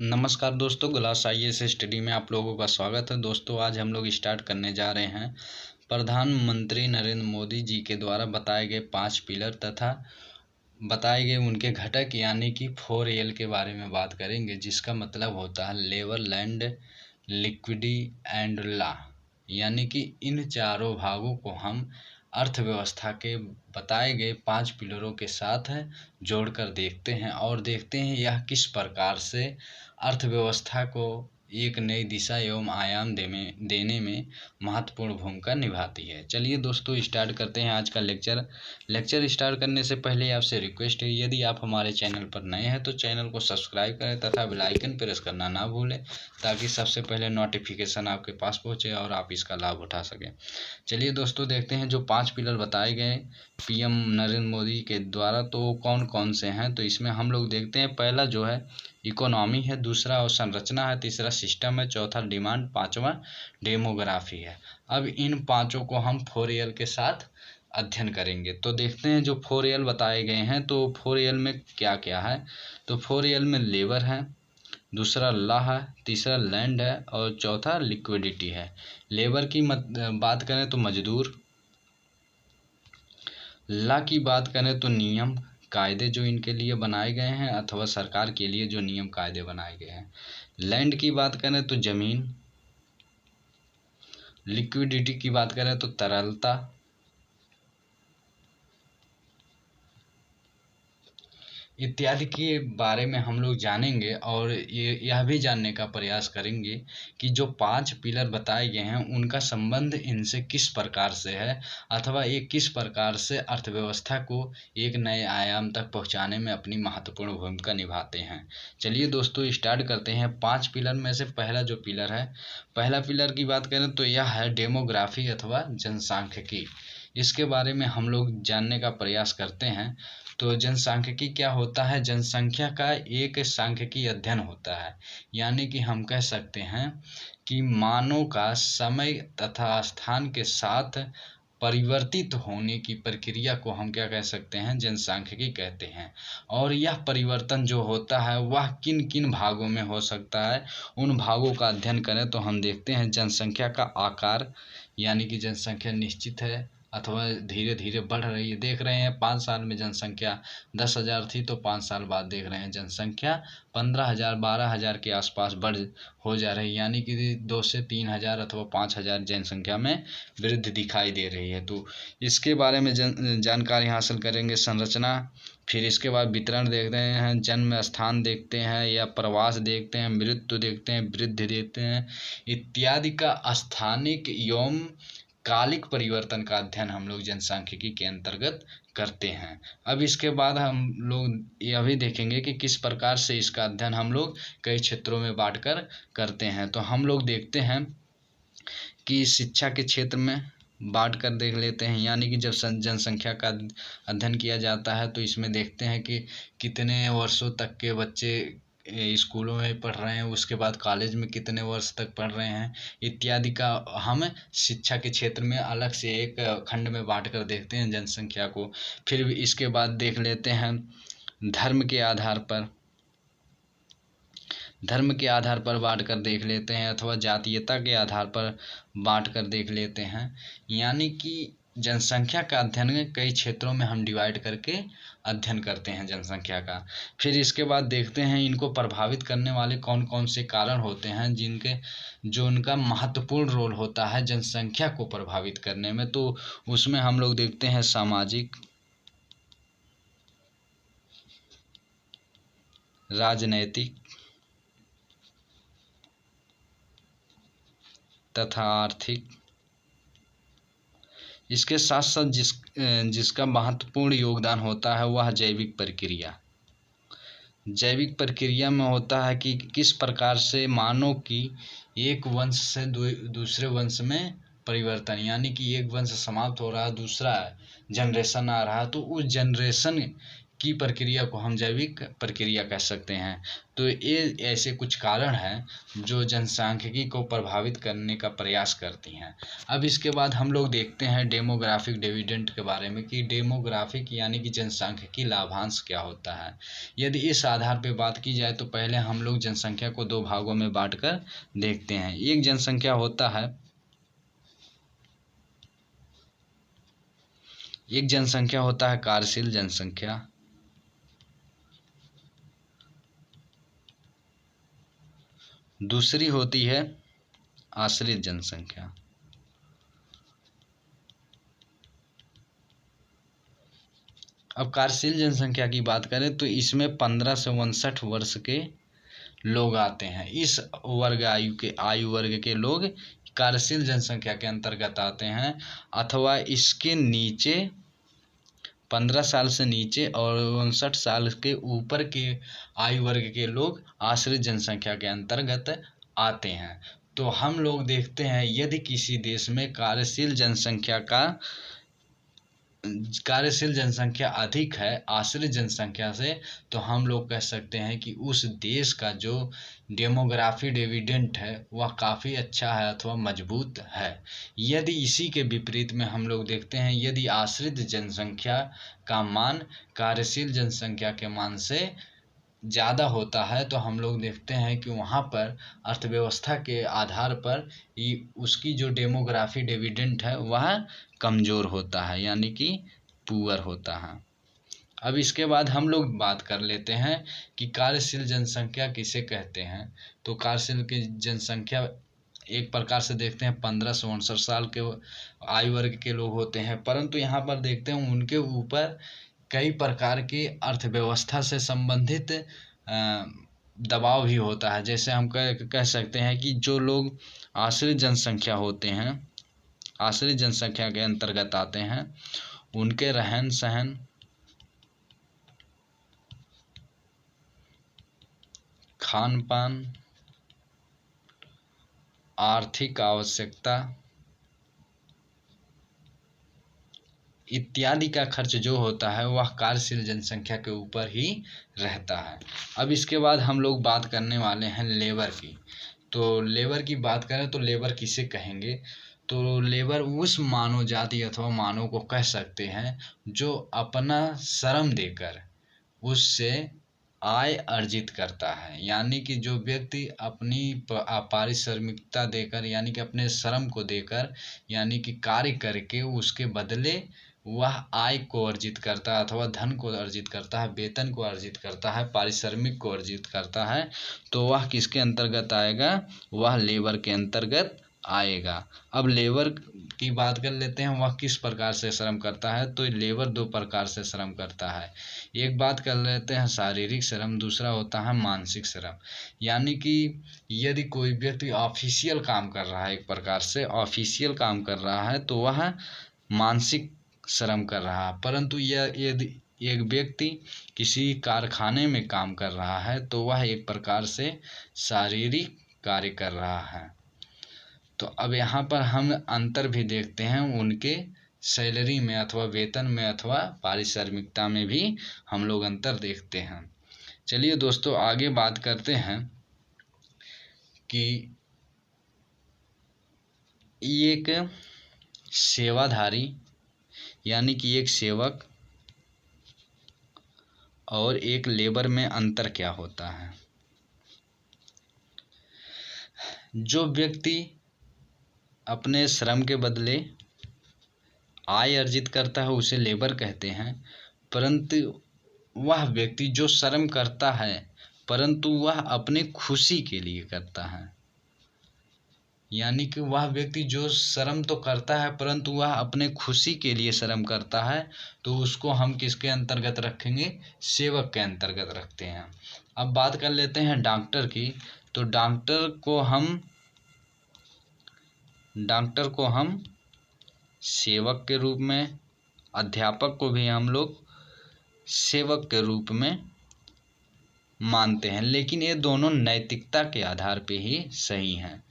नमस्कार दोस्तों, glass IAS study में आप लोगों का स्वागत है। दोस्तों, आज हम लोग स्टार्ट करने जा रहे हैं प्रधानमंत्री नरेंद्र मोदी जी के द्वारा बताए गए 5 पिलर तथा बताए गए उनके घटक यानी कि 4L के बारे में बात करेंगे, जिसका मतलब होता है labour, land, liquidity and law. यानी कि इन चारों भागों को हम अर्थव्यवस्था के बताए गए 5 पिलरों के साथ जोड़कर देखते हैं और देखते हैं यह किस प्रकार से अर्थव्यवस्था को एक नई दिशा एवं आयाम देने में महत्वपूर्ण भूमिका निभाती है। चलिए दोस्तों, स्टार्ट करते हैं आज का लेक्चर स्टार्ट करने से पहले आपसे रिक्वेस्ट है, यदि आप हमारे चैनल पर नए हैं तो चैनल को सब्सक्राइब करें तथा बेल आइकन प्रेस करना ना भूलें, ताकि सबसे पहले नोटिफिकेशन आपके पास पहुंचे और आप इसका लाभ उठा सकें। चलिए दोस्तों, देखते हैं जो 5 पिलर बताए गए पीएम नरेंद्र मोदी के द्वारा, तो कौन कौन से हैं। तो इसमें हम लोग देखते हैं, पहला जो है इकोनॉमी है, दूसरा अवसंरचना है, तीसरा सिस्टम है, चौथा डिमांड, पांचवा डेमोग्राफी है। अब इन पांचों को हम 4L के साथ अध्ययन करेंगे। तो देखते हैं जो 4L बताए गए हैं, तो 4L में क्या क्या है। तो 4L में लेबर है, दूसरा लॉ है, तीसरा लैंड है और चौथा लिक्विडिटी है। लेबर की बात करें तो मजदूर, लॉ की बात करें तो नियम कायदे जो इनके लिए बनाए गए हैं अथवा सरकार के लिए जो नियम कायदे बनाए गए हैं। लैंड की बात करें तो जमीन, लिक्विडिटी की बात करें तो तरलता, इत्यादि के बारे में हम लोग जानेंगे और यह भी जानने का प्रयास करेंगे कि जो 5 पिलर बताए गए हैं उनका संबंध इनसे किस प्रकार से है अथवा ये किस प्रकार से अर्थव्यवस्था को एक नए आयाम तक पहुंचाने में अपनी महत्वपूर्ण भूमिका निभाते हैं। चलिए दोस्तों, स्टार्ट करते हैं। 5 पिलर में से पहला जो पिलर है, पहला पिलर की बात करें तो यह है डेमोग्राफी अथवा जनसांख्यिकी। इसके बारे में हम लोग जानने का प्रयास करते हैं। तो जनसांख्यिकी क्या होता है? जनसंख्या का एक सांख्यिकी अध्ययन होता है। यानी कि हम कह सकते हैं कि मानव का समय तथा स्थान के साथ परिवर्तित होने की प्रक्रिया को हम क्या कह सकते हैं? जनसांख्यिकी कहते हैं। और यह परिवर्तन जो होता है वह किन किन भागों में हो सकता है, उन भागों का अध्ययन करें तो हम देखते हैं जनसंख्या का आकार, यानी कि जनसंख्या निश्चित है अथवा धीरे धीरे बढ़ रही है। देख रहे हैं 5 साल में जनसंख्या 10,000 थी, तो 5 साल बाद देख रहे हैं जनसंख्या 15,000 12,000 के आसपास बढ़ हो जा रही है। यानी कि 2 से 3,000 अथवा 5,000 जनसंख्या में वृद्धि दिखाई दे रही है। तो इसके बारे में जानकारी हासिल करेंगे। संरचना, फिर इसके बाद वितरण देख रहे हैं, जन्म स्थान देखते हैं या प्रवास देखते हैं, मृत्यु देखते हैं, वृद्धि देखते हैं, इत्यादि का स्थानिक एवं कालिक परिवर्तन का अध्ययन हम लोग जनसांख्यिकी के अंतर्गत करते हैं। अब इसके बाद हम लोग यह भी देखेंगे कि किस प्रकार से इसका अध्ययन हम लोग कई क्षेत्रों में बांटकर करते हैं। तो हम लोग देखते हैं कि शिक्षा के क्षेत्र में बांट कर देख लेते हैं। यानी कि जब जनसंख्या का अध्ययन किया जाता है तो इसमें देखते हैं कि कितने वर्षों तक के बच्चे स्कूलों में पढ़ रहे हैं, उसके बाद कॉलेज में कितने वर्ष तक पढ़ रहे हैं, इत्यादि का हम शिक्षा के क्षेत्र में अलग से एक खंड में बांट कर देखते हैं जनसंख्या को। फिर इसके बाद देख लेते हैं धर्म के आधार पर बांट कर देख लेते हैं अथवा जातीयता के आधार पर बांट कर देख लेते हैं। यानी कि जनसंख्या का अध्ययन कई क्षेत्रों में हम डिवाइड करके अध्ययन करते हैं जनसंख्या का। फिर इसके बाद देखते हैं इनको प्रभावित करने वाले कौन कौन से कारण होते हैं जो उनका महत्वपूर्ण रोल होता है जनसंख्या को प्रभावित करने में। तो उसमें हम लोग देखते हैं सामाजिक, राजनैतिक तथा आर्थिक। इसके साथ साथ जिसका महत्वपूर्ण योगदान होता है वह जैविक प्रक्रिया में होता है कि किस प्रकार से मानव की एक वंश से दूसरे वंश में परिवर्तन, यानी कि एक वंश समाप्त हो रहा है, दूसरा जनरेशन आ रहा है, तो उस जनरेशन की प्रक्रिया को हम जैविक प्रक्रिया कह सकते हैं। तो ये ऐसे कुछ कारण हैं जो जनसांख्यिकी को प्रभावित करने का प्रयास करती हैं। अब इसके बाद हम लोग देखते हैं डेमोग्राफिक डिविडेंड के बारे में कि डेमोग्राफिक यानी कि जनसांख्यिकी लाभांश क्या होता है। यदि इस आधार पर बात की जाए तो पहले हम लोग जनसंख्या को दो भागों में बांटकर देखते हैं। एक जनसंख्या होता है कार्यशील जनसंख्या, दूसरी होती है आश्रित जनसंख्या। अब कार्यशील जनसंख्या की बात करें तो इसमें 15 से 59 वर्ष के लोग आते हैं। इस आयु वर्ग के लोग कार्यशील जनसंख्या के अंतर्गत आते हैं, अथवा इसके नीचे 15 साल से नीचे और 59 साल के ऊपर के आयु वर्ग के लोग आश्रित जनसंख्या के अंतर्गत आते हैं। तो हम लोग देखते हैं यदि किसी देश में कार्यशील जनसंख्या अधिक है आश्रित जनसंख्या से, तो हम लोग कह सकते हैं कि उस देश का जो डेमोग्राफी डिविडेंड है वह काफ़ी अच्छा है अथवा मजबूत है। यदि इसी के विपरीत में हम लोग देखते हैं यदि आश्रित जनसंख्या का मान कार्यशील जनसंख्या के मान से ज़्यादा होता है, तो हम लोग देखते हैं कि वहाँ पर अर्थव्यवस्था के आधार पर उसकी जो डेमोग्राफी डिविडेंड है वह कमज़ोर होता है, यानी कि पुअर होता है। अब इसके बाद हम लोग बात कर लेते हैं कि कार्यशील जनसंख्या किसे कहते हैं। तो कार्यशील की जनसंख्या एक प्रकार से देखते हैं 15 से 59 साल के आयु वर्ग के लोग होते हैं, परंतु यहाँ पर देखते हैं उनके ऊपर कई प्रकार की अर्थव्यवस्था से संबंधित दबाव भी होता है। जैसे हम कह सकते हैं कि जो लोग आश्रित जनसंख्या होते हैं, आश्रित जनसंख्या के अंतर्गत आते हैं, उनके रहन सहन, खान पान, आर्थिक आवश्यकता इत्यादि का खर्च जो होता है वह कार्यशील जनसंख्या के ऊपर ही रहता है। अब इसके बाद हम लोग बात करने वाले हैं लेबर की। तो लेबर की बात करें तो लेबर किसे कहेंगे, तो लेबर उस मानव जाति अथवा मानव को कह सकते हैं जो अपना श्रम देकर उससे आय अर्जित करता है। यानी कि जो व्यक्ति अपनी पारिश्रमिकता देकर यानी कि अपने श्रम को देकर यानी कि कार्य करके उसके बदले वह आय को अर्जित करता है अथवा धन को अर्जित करता है, वेतन को अर्जित करता है, पारिश्रमिक को अर्जित करता है, तो वह किसके अंतर्गत आएगा, वह लेबर के अंतर्गत आएगा। अब लेबर की बात कर लेते हैं वह किस प्रकार से श्रम करता है। तो लेबर दो प्रकार से श्रम करता है। एक बात कर लेते हैं शारीरिक श्रम, दूसरा होता है मानसिक श्रम। यानी कि यदि कोई व्यक्ति ऑफिशियल काम कर रहा है, एक प्रकार से ऑफिशियल काम कर रहा है, तो वह मानसिक श्रम कर रहा है। परंतु यदि एक व्यक्ति किसी कारखाने में काम कर रहा है तो वह एक प्रकार से शारीरिक कार्य कर रहा है। तो अब यहाँ पर हम अंतर भी देखते हैं उनके सैलरी में अथवा वेतन में अथवा पारिश्रमिकता में भी हम लोग अंतर देखते हैं। चलिए दोस्तों आगे बात करते हैं कि एक सेवाधारी यानी कि एक सेवक और एक लेबर में अंतर क्या होता है। जो व्यक्ति अपने श्रम के बदले आय अर्जित करता है उसे लेबर कहते हैं, परंतु वह व्यक्ति जो श्रम करता है परंतु वह अपने खुशी के लिए करता है, यानी कि वह व्यक्ति जो श्रम तो करता है परंतु वह अपने खुशी के लिए श्रम करता है, तो उसको हम किसके अंतर्गत रखेंगे, सेवक के अंतर्गत रखते हैं। अब बात कर लेते हैं डॉक्टर की। तो डॉक्टर को हम सेवक के रूप में, अध्यापक को भी हम लोग सेवक के रूप में मानते हैं, लेकिन ये दोनों नैतिकता के आधार पे ही सही हैं,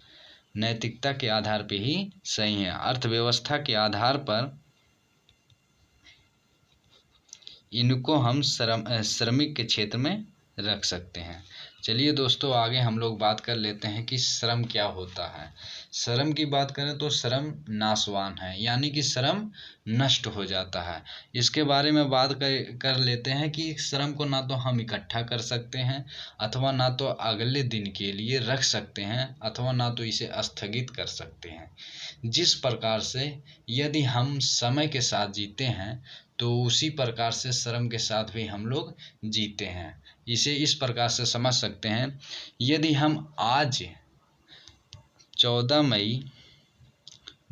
नैतिकता के आधार पे ही सही है। अर्थव्यवस्था के आधार पर इनको हम श्रमिक के क्षेत्र में रख सकते हैं। चलिए दोस्तों, आगे हम लोग बात कर लेते हैं कि श्रम क्या होता है। श्रम की बात करें तो श्रम नाशवान है, यानी कि श्रम नष्ट हो जाता है। इसके बारे में बात कर लेते हैं कि श्रम को ना तो हम इकट्ठा कर सकते हैं, अथवा ना तो अगले दिन के लिए रख सकते हैं, अथवा ना तो इसे स्थगित कर सकते हैं। जिस प्रकार से यदि हम समय के साथ जीते हैं, तो उसी प्रकार से श्रम के साथ भी हम लोग जीते हैं। इसे इस प्रकार से समझ सकते हैं, यदि हम आज 14 मई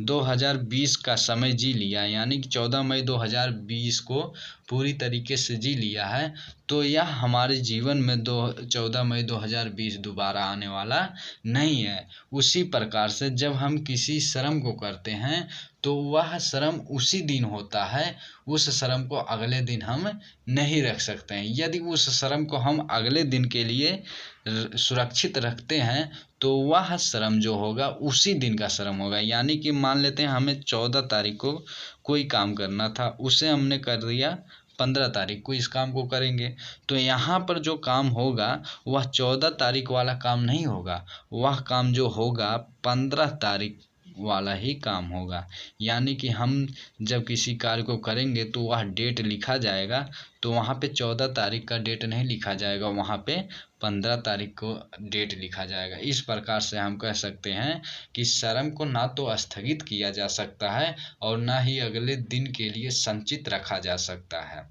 2020 का समय जी लिया, यानी कि 14 मई 2020 को पूरी तरीके से जी लिया है, तो यह हमारे जीवन में 14 मई 2020 दोबारा आने वाला नहीं है। उसी प्रकार से जब हम किसी श्रम को करते हैं तो वह श्रम उसी दिन होता है, उस श्रम को अगले दिन हम नहीं रख सकते हैं। यदि उस श्रम को हम अगले दिन के लिए सुरक्षित रखते हैं तो वह श्रम जो होगा उसी दिन का श्रम होगा। यानी कि मान लेते हैं हमें 14 तारीख को कोई काम करना था, उसे हमने कर दिया 15 तारीख को इस काम को करेंगे, तो यहाँ पर जो काम होगा वह 14 तारीख वाला काम नहीं होगा, वह काम जो होगा 15 तारीख वाला ही काम होगा। यानी कि हम जब किसी कार्य को करेंगे तो वह डेट लिखा जाएगा, तो वहाँ पे 14 तारीख का डेट नहीं लिखा जाएगा, वहाँ पे 15 तारीख को डेट लिखा जाएगा। इस प्रकार से हम कह सकते हैं कि श्रम को ना तो स्थगित किया जा सकता है और ना ही अगले दिन के लिए संचित रखा जा सकता है।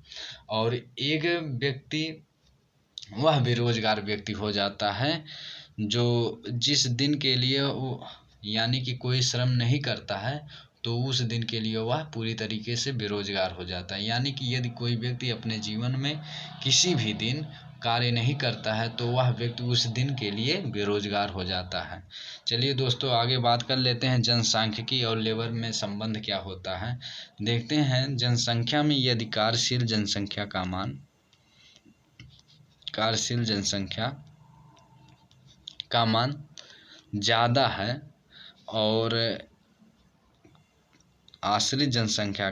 और एक व्यक्ति वह बेरोजगार व्यक्ति हो जाता है जो जिस दिन के लिए यानी कि कोई श्रम नहीं करता है, तो उस दिन के लिए वह पूरी तरीके से बेरोजगार हो जाता है। यानी कि यदि कोई व्यक्ति अपने जीवन में किसी भी दिन कार्य नहीं करता है तो वह व्यक्ति उस दिन के लिए बेरोजगार हो जाता है। चलिए दोस्तों, आगे बात कर लेते हैं जनसांख्यिकी और लेबर में संबंध क्या होता है। देखते हैं, जनसंख्या में यदि कार्यशील जनसंख्या का मान ज़्यादा है और आश्रित जनसंख्या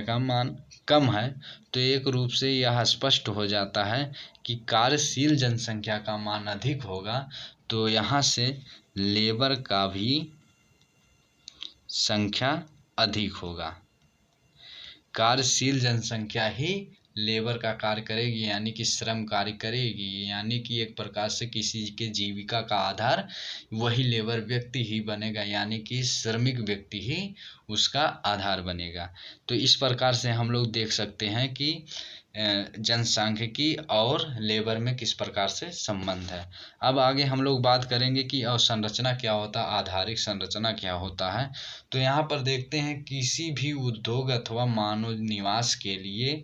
का मान कम है, तो एक रूप से यह स्पष्ट हो जाता है कि कार्यशील जनसंख्या का मान अधिक होगा, तो यहाँ से लेबर का भी संख्या अधिक होगा। कार्यशील जनसंख्या ही लेबर का कार्य करेगी, यानी कि श्रम कार्य करेगी, यानी कि एक प्रकार से किसी के जीविका का आधार वही लेबर व्यक्ति ही बनेगा, यानी कि श्रमिक व्यक्ति ही उसका आधार बनेगा। तो इस प्रकार से हम लोग देख सकते हैं कि जनसांख्यिकी और लेबर में किस प्रकार से संबंध है। अब आगे हम लोग बात करेंगे कि अवसंरचना क्या होता है, आधारिक संरचना क्या होता है। तो यहाँ पर देखते हैं, किसी भी उद्योग अथवा मानव निवास के लिए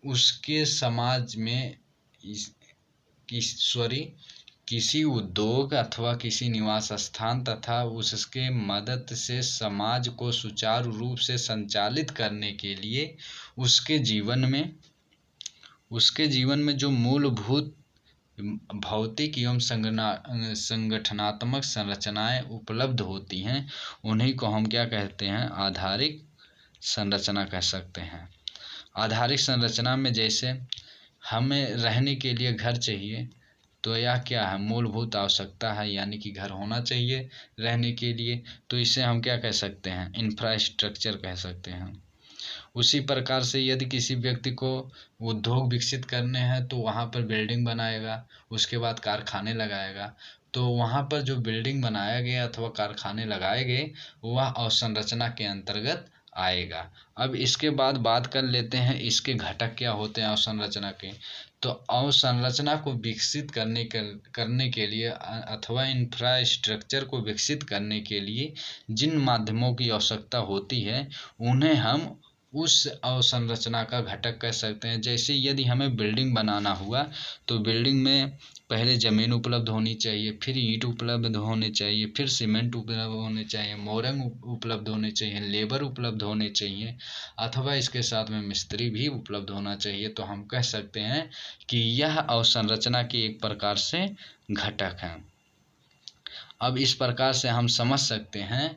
उसके समाज में किसी उद्योग अथवा किसी निवास स्थान तथा उसके मदद से समाज को सुचारू रूप से संचालित करने के लिए उसके जीवन में जो मूलभूत भौतिक एवं संगठनात्मक संरचनाएं उपलब्ध होती हैं, उन्हीं को हम क्या कहते हैं, आधारिक संरचना कह सकते हैं। आधारिक संरचना में जैसे हमें रहने के लिए घर चाहिए, तो यह क्या है, मूलभूत आवश्यकता है, यानी कि घर होना चाहिए रहने के लिए, तो इसे हम क्या कह सकते हैं, इंफ्रास्ट्रक्चर कह सकते हैं। उसी प्रकार से यदि किसी व्यक्ति को उद्योग विकसित करने हैं तो वहाँ पर बिल्डिंग बनाएगा, उसके बाद कारखाने लगाएगा, तो वहाँ पर जो बिल्डिंग बनाया गया अथवा कारखाने लगाए गए वह अवसंरचना के अंतर्गत आएगा। अब इसके बाद बात कर लेते हैं इसके घटक क्या होते हैं अवसंरचना के। तो अवसंरचना को विकसित करने के लिए अथवा इंफ्रास्ट्रक्चर को विकसित करने के लिए जिन माध्यमों की आवश्यकता होती है उन्हें हम उस अवसंरचना का घटक कह सकते हैं। जैसे यदि हमें बिल्डिंग बनाना हुआ तो बिल्डिंग में पहले ज़मीन उपलब्ध होनी चाहिए, फिर ईंट उपलब्ध होने चाहिए, फिर सीमेंट उपलब्ध होने चाहिए, मोरंग उपलब्ध होने चाहिए, लेबर उपलब्ध होने चाहिए, अथवा इसके साथ में मिस्त्री भी उपलब्ध होना चाहिए। तो हम कह सकते हैं कि यह अवसंरचना के एक प्रकार से घटक हैं। अब इस प्रकार से हम समझ सकते हैं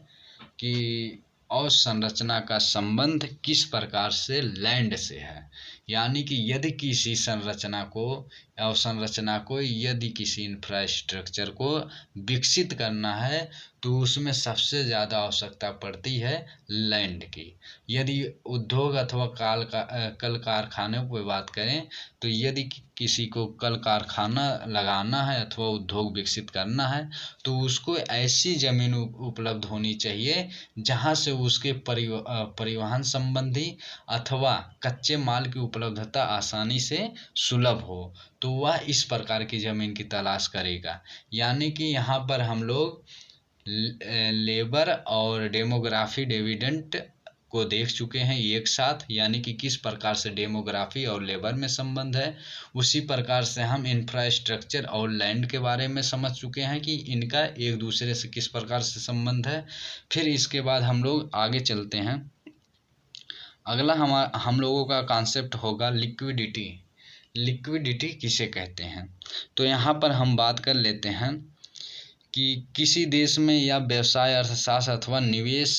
कि अवसंरचना का संबंध किस प्रकार से लैंड से है। यानी कि यदि किसी अवसंरचना को यदि किसी इंफ्रास्ट्रक्चर को विकसित करना है तो उसमें सबसे ज़्यादा आवश्यकता पड़ती है लैंड की। यदि उद्योग अथवा कल कारखानों की बात करें तो यदि किसी को कल कारखाना लगाना है अथवा उद्योग विकसित करना है तो उसको ऐसी ज़मीन उपलब्ध होनी चाहिए जहाँ से उसके परिवहन संबंधी अथवा कच्चे माल की उपलब्धता आसानी से सुलभ हो, तो वह इस प्रकार की ज़मीन की तलाश करेगा। यानी कि यहाँ पर हम लोग लेबर और डेमोग्राफी डिविडेंड को देख चुके हैं एक साथ, यानी कि किस प्रकार से डेमोग्राफी और लेबर में संबंध है। उसी प्रकार से हम इंफ्रास्ट्रक्चर और लैंड के बारे में समझ चुके हैं कि इनका एक दूसरे से किस प्रकार से संबंध है। फिर इसके बाद हम लोग आगे चलते हैं। अगला हम लोगों का कॉन्सेप्ट होगा लिक्विडिटी। लिक्विडिटी किसे कहते हैं, तो यहाँ पर हम बात कर लेते हैं कि किसी देश में या व्यवसाय अर्थशास्त्र अथवा निवेश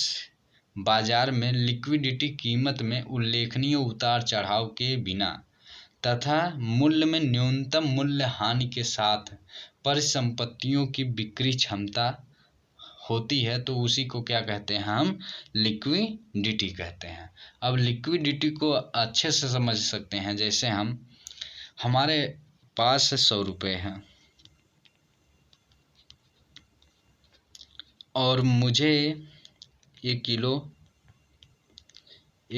बाजार में लिक्विडिटी कीमत में उल्लेखनीय उतार चढ़ाव के बिना तथा मूल्य में न्यूनतम मूल्य हानि के साथ परिसंपत्तियों की बिक्री क्षमता होती है, तो उसी को क्या कहते हैं, हम लिक्विडिटी कहते हैं। अब लिक्विडिटी को अच्छे से समझ सकते हैं। जैसे हमारे पास 100 रुपये हैं और मुझे 1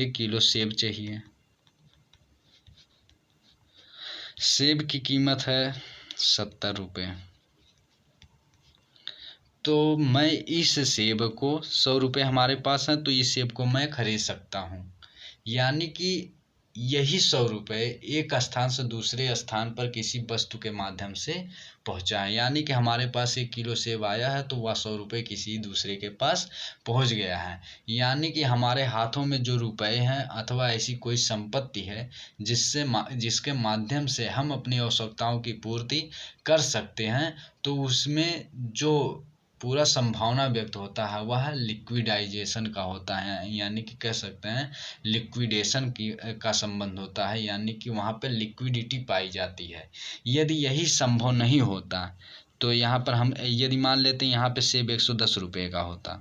किलो सेब चाहिए। सेब की कीमत है 70 रुपये। तो मैं इस सेब को 100 रुपये हमारे पास है तो इस सेब को मैं खरीद सकता हूँ। यानी कि यही 100 रुपये एक स्थान से दूसरे स्थान पर किसी वस्तु के माध्यम से पहुँचा है। यानी कि हमारे पास 1 किलो सेब आया है तो वह 100 रुपये किसी दूसरे के पास पहुँच गया है। यानी कि हमारे हाथों में जो रुपए हैं अथवा ऐसी कोई संपत्ति है जिसके माध्यम से हम अपनी आवश्यकताओं की पूर्ति कर सकते हैं, तो उसमें जो पूरा संभावना व्यक्त होता है वह लिक्विडाइजेशन का होता है। यानी कि कह सकते हैं लिक्विडेशन का संबंध होता है, यानी कि वहाँ पे लिक्विडिटी पाई जाती है। यदि यही संभव नहीं होता तो यहाँ पर हम यदि मान लेते हैं यहाँ पे सेब 110 रुपये का होता,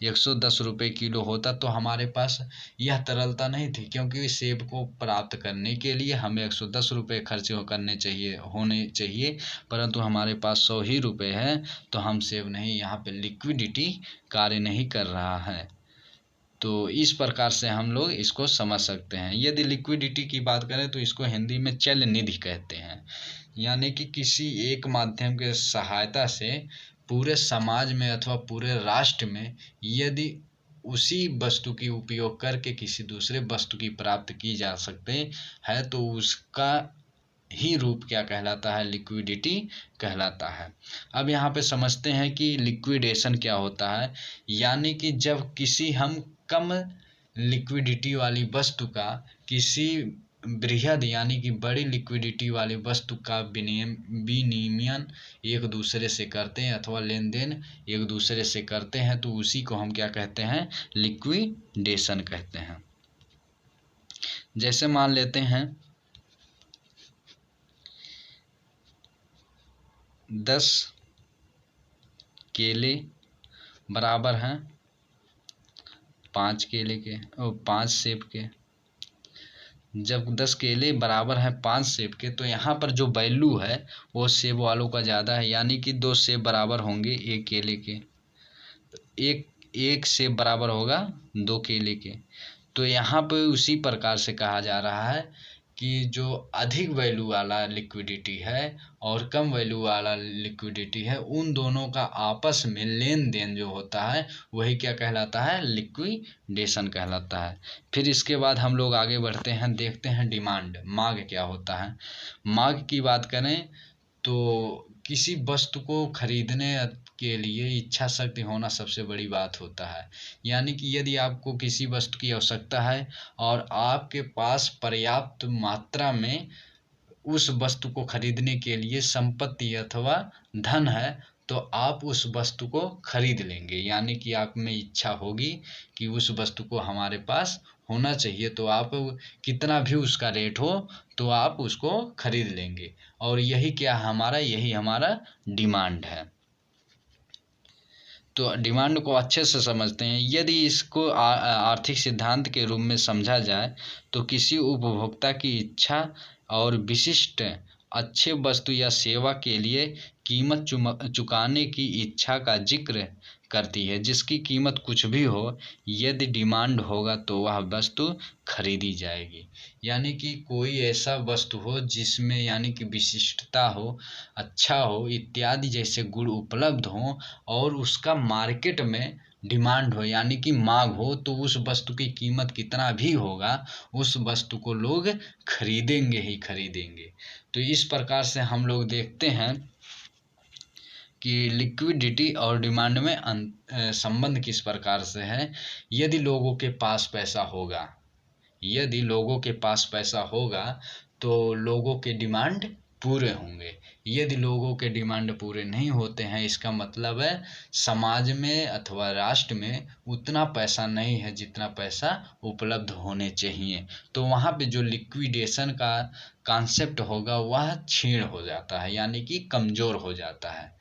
110 रुपये किलो होता, तो हमारे पास यह तरलता नहीं थी, क्योंकि सेब को प्राप्त करने के लिए हमें 110 रुपये खर्च होने चाहिए, परंतु हमारे पास 100 ही रुपये है तो हम सेब नहीं, यहाँ पे लिक्विडिटी कार्य नहीं कर रहा है। तो इस प्रकार से हम लोग इसको समझ सकते हैं। यदि लिक्विडिटी की बात करें तो इसको हिंदी में चल निधि कहते हैं। यानी कि किसी एक माध्यम के सहायता से पूरे समाज में अथवा पूरे राष्ट्र में यदि उसी वस्तु की उपयोग करके किसी दूसरे वस्तु की प्राप्ति की जा सकते है तो उसका ही रूप क्या कहलाता है, लिक्विडिटी कहलाता है। अब यहाँ पे समझते हैं कि लिक्विडेशन क्या होता है। यानी कि जब किसी हम कम लिक्विडिटी वाली वस्तु का किसी बृहद यानी कि बड़ी लिक्विडिटी वाली वस्तु का विनिमय एक दूसरे से करते हैं अथवा लेन देन एक दूसरे से करते हैं, तो उसी को हम क्या कहते हैं, लिक्विडेशन कहते हैं। जैसे मान लेते हैं 10 केले बराबर हैं 5 केले के और 5 सेब के। जब 10 केले बराबर हैं 5 सेब के तो यहाँ पर जो वैल्यू है वो सेब वालों का ज़्यादा है। यानी कि 2 सेब बराबर होंगे 1 केले के, एक सेब बराबर होगा 2 केले के। तो यहाँ पे उसी प्रकार से कहा जा रहा है कि जो अधिक वैल्यू वाला लिक्विडिटी है और कम वैल्यू वाला लिक्विडिटी है, उन दोनों का आपस में लेन देन जो होता है वही क्या कहलाता है, लिक्विडेशन कहलाता है। फिर इसके बाद हम लोग आगे बढ़ते हैं, देखते हैं डिमांड, मांग क्या होता है। मांग की बात करें तो किसी वस्तु को खरीदने के लिए इच्छा शक्ति होना सबसे बड़ी बात होता है। यानी कि यदि आपको किसी वस्तु की आवश्यकता है और आपके पास पर्याप्त मात्रा में उस वस्तु को खरीदने के लिए संपत्ति अथवा धन है, तो आप उस वस्तु को खरीद लेंगे। यानी कि आप में इच्छा होगी कि उस वस्तु को हमारे पास होना चाहिए, तो आप कितना भी उसका रेट हो तो आप उसको खरीद लेंगे। और यही हमारा डिमांड है। तो डिमांड को अच्छे से समझते हैं। यदि इसको आर्थिक सिद्धांत के रूप में समझा जाए तो किसी उपभोक्ता की इच्छा और विशिष्ट अच्छे वस्तु या सेवा के लिए कीमत चुकाने की इच्छा का जिक्र करती है, जिसकी कीमत कुछ भी हो, यदि डिमांड होगा तो वह वस्तु खरीदी जाएगी। यानी कि कोई ऐसा वस्तु हो जिसमें यानी कि विशिष्टता हो, अच्छा हो इत्यादि जैसे गुण उपलब्ध हों और उसका मार्केट में डिमांड हो यानी कि मांग हो, तो उस वस्तु की कीमत कितना भी होगा उस वस्तु को लोग खरीदेंगे ही खरीदेंगे। तो इस प्रकार से हम लोग देखते हैं कि लिक्विडिटी और डिमांड में संबंध किस प्रकार से है। यदि लोगों के पास पैसा होगा तो लोगों के डिमांड पूरे होंगे। यदि लोगों के डिमांड पूरे नहीं होते हैं, इसका मतलब है समाज में अथवा राष्ट्र में उतना पैसा नहीं है जितना पैसा उपलब्ध होने चाहिए। तो वहाँ पे जो लिक्विडेशन का कॉन्सेप्ट होगा वह क्षीण हो जाता है यानी कि कमज़ोर हो जाता है।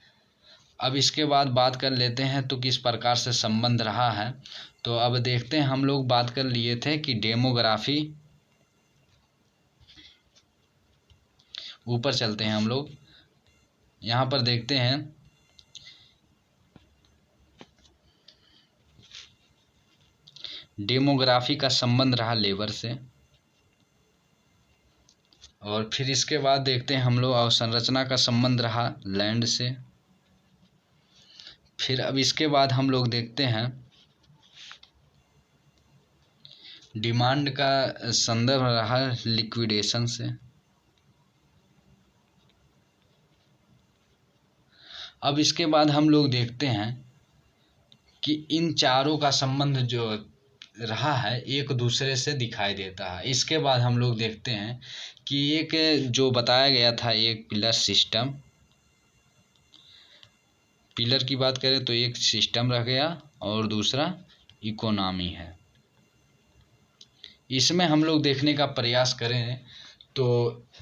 अब इसके बाद बात कर लेते हैं तो किस प्रकार से संबंध रहा है। तो अब देखते हैं, हम लोग बात कर लिए थे कि डेमोग्राफी, ऊपर चलते हैं हम लोग, यहाँ पर देखते हैं डेमोग्राफी का संबंध रहा लेबर से। और फिर इसके बाद देखते हैं हम लोग अवसंरचना का संबंध रहा लैंड से। फिर अब इसके बाद हम लोग देखते हैं डिमांड का संदर्भ रहा लिक्विडेशन से। अब इसके बाद हम लोग देखते हैं कि इन चारों का संबंध जो रहा है एक दूसरे से दिखाई देता है। इसके बाद हम लोग देखते हैं कि एक जो बताया गया था एक पिलर सिस्टम, पिलर की बात करें तो एक सिस्टम रह गया और दूसरा इकोनॉमी है। इसमें हम लोग देखने का प्रयास करें तो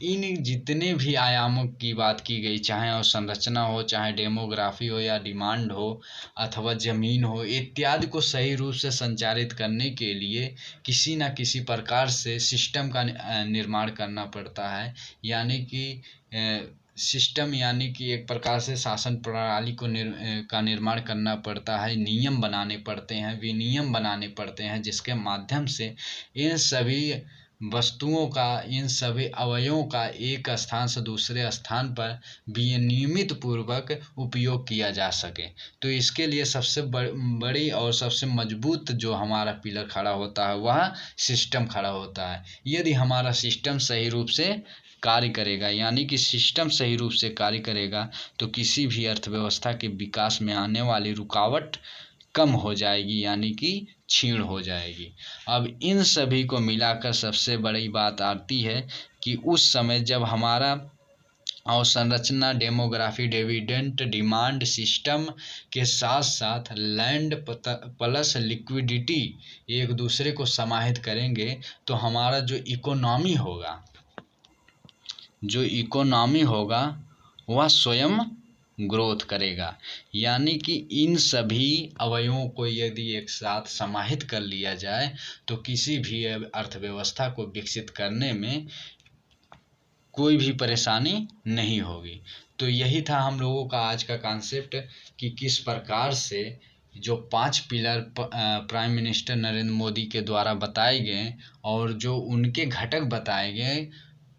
इन जितने भी आयामों की बात की गई, चाहे अवसंरचना हो, चाहे डेमोग्राफी हो या डिमांड हो अथवा ज़मीन हो इत्यादि को सही रूप से संचालित करने के लिए किसी न किसी प्रकार से सिस्टम का निर्माण करना पड़ता है। यानी कि सिस्टम यानी कि एक प्रकार से शासन प्रणाली का निर्माण करना पड़ता है, नियम बनाने पड़ते हैं, विनियम बनाने पड़ते हैं, जिसके माध्यम से इन सभी वस्तुओं का, इन सभी अवयवों का एक स्थान से दूसरे स्थान पर विनियमित पूर्वक उपयोग किया जा सके। तो इसके लिए सबसे बड़ी और सबसे मजबूत जो हमारा पिलर खड़ा होता है वह सिस्टम खड़ा होता है। यदि हमारा सिस्टम सही रूप से कार्य करेगा, यानी कि सिस्टम सही रूप से कार्य करेगा तो किसी भी अर्थव्यवस्था के विकास में आने वाली रुकावट कम हो जाएगी, यानी कि क्षीण हो जाएगी। अब इन सभी को मिलाकर सबसे बड़ी बात आती है कि उस समय जब हमारा अवसंरचना, डेमोग्राफी, डिविडेंड, डिमांड सिस्टम के साथ साथ लैंड प्लस लिक्विडिटी एक दूसरे को समाहित करेंगे तो हमारा जो इकोनॉमी होगा वह स्वयं ग्रोथ करेगा। यानी कि इन सभी अवयवों को यदि एक साथ समाहित कर लिया जाए तो किसी भी अर्थव्यवस्था को विकसित करने में कोई भी परेशानी नहीं होगी। तो यही था हम लोगों का आज का कॉन्सेप्ट कि किस प्रकार से जो 5 pillar prime minister Narendra Modi के द्वारा बताए गए और जो उनके घटक बताए गए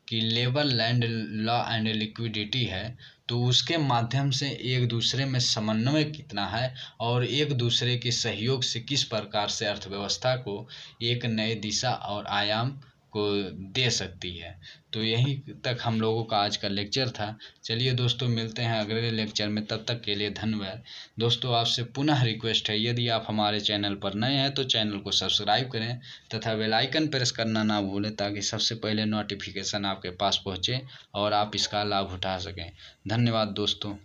कि labour, land, law and liquidity है, तो उसके माध्यम से एक दूसरे में समन्वय कितना है और एक दूसरे के सहयोग से किस प्रकार से अर्थव्यवस्था को एक नए दिशा और आयाम को दे सकती है। तो यहीं तक हम लोगों का आज का लेक्चर था। चलिए दोस्तों, मिलते हैं अगले लेक्चर में, तब तक के लिए धन्यवाद। दोस्तों, आपसे पुनः रिक्वेस्ट है, यदि आप हमारे चैनल पर नए हैं तो चैनल को सब्सक्राइब करें तथा बेल आइकन प्रेस करना ना भूलें ताकि सबसे पहले नोटिफिकेशन आपके पास पहुंचे और आप इसका लाभ उठा सकें। धन्यवाद दोस्तों।